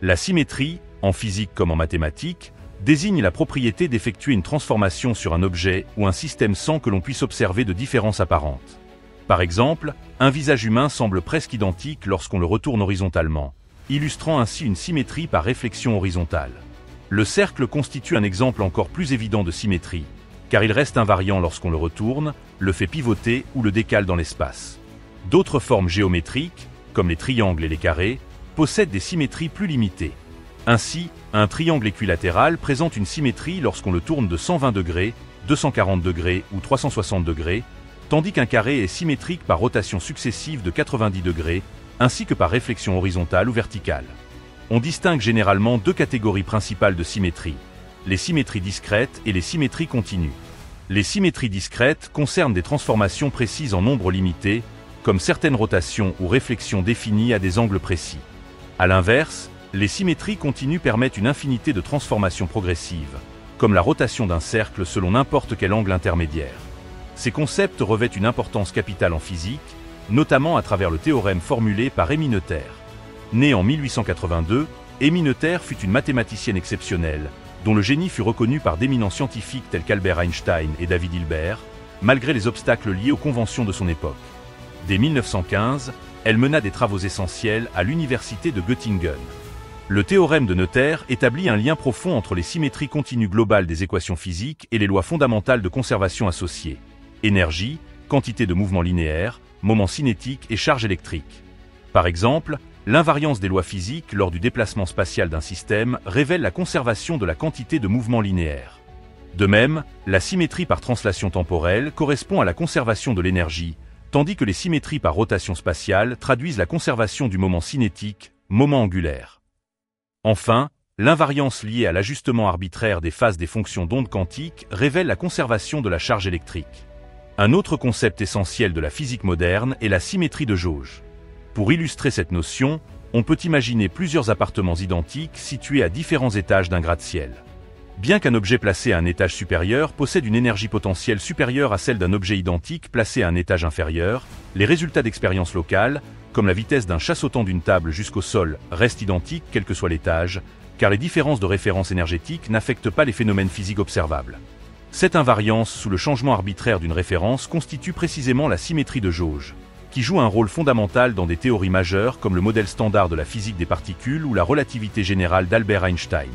La symétrie, en physique comme en mathématiques, désigne la propriété d'effectuer une transformation sur un objet ou un système sans que l'on puisse observer de différence apparente. Par exemple, un visage humain semble presque identique lorsqu'on le retourne horizontalement, illustrant ainsi une symétrie par réflexion horizontale. Le cercle constitue un exemple encore plus évident de symétrie, car il reste invariant lorsqu'on le retourne, le fait pivoter ou le décale dans l'espace. D'autres formes géométriques, comme les triangles et les carrés, possèdent des symétries plus limitées. Ainsi, un triangle équilatéral présente une symétrie lorsqu'on le tourne de 120 degrés, 240 degrés ou 360 degrés, tandis qu'un carré est symétrique par rotation successive de 90 degrés, ainsi que par réflexion horizontale ou verticale. On distingue généralement deux catégories principales de symétrie, les symétries discrètes et les symétries continues. Les symétries discrètes concernent des transformations précises en nombre limité, comme certaines rotations ou réflexions définies à des angles précis. A l'inverse, les symétries continues permettent une infinité de transformations progressives, comme la rotation d'un cercle selon n'importe quel angle intermédiaire. Ces concepts revêtent une importance capitale en physique, notamment à travers le théorème formulé par Emmy Noether. Née en 1882, Emmy Noether fut une mathématicienne exceptionnelle, dont le génie fut reconnu par d'éminents scientifiques tels qu'Albert Einstein et David Hilbert, malgré les obstacles liés aux conventions de son époque. Dès 1915, elle mena des travaux essentiels à l'université de Göttingen. Le théorème de Noether établit un lien profond entre les symétries continues globales des équations physiques et les lois fondamentales de conservation associées. Énergie, quantité de mouvement linéaire, moment cinétique et charge électrique. Par exemple, l'invariance des lois physiques lors du déplacement spatial d'un système révèle la conservation de la quantité de mouvement linéaire. De même, la symétrie par translation temporelle correspond à la conservation de l'énergie, tandis que les symétries par rotation spatiale traduisent la conservation du moment cinétique, moment angulaire. Enfin, l'invariance liée à l'ajustement arbitraire des phases des fonctions d'onde quantiques révèle la conservation de la charge électrique. Un autre concept essentiel de la physique moderne est la symétrie de jauge. Pour illustrer cette notion, on peut imaginer plusieurs appartements identiques situés à différents étages d'un gratte-ciel. Bien qu'un objet placé à un étage supérieur possède une énergie potentielle supérieure à celle d'un objet identique placé à un étage inférieur, les résultats d'expériences locales, comme la vitesse d'un chat sautant d'une table jusqu'au sol, restent identiques quel que soit l'étage, car les différences de référence énergétique n'affectent pas les phénomènes physiques observables. Cette invariance sous le changement arbitraire d'une référence constitue précisément la symétrie de jauge, qui joue un rôle fondamental dans des théories majeures comme le modèle standard de la physique des particules ou la relativité générale d'Albert Einstein.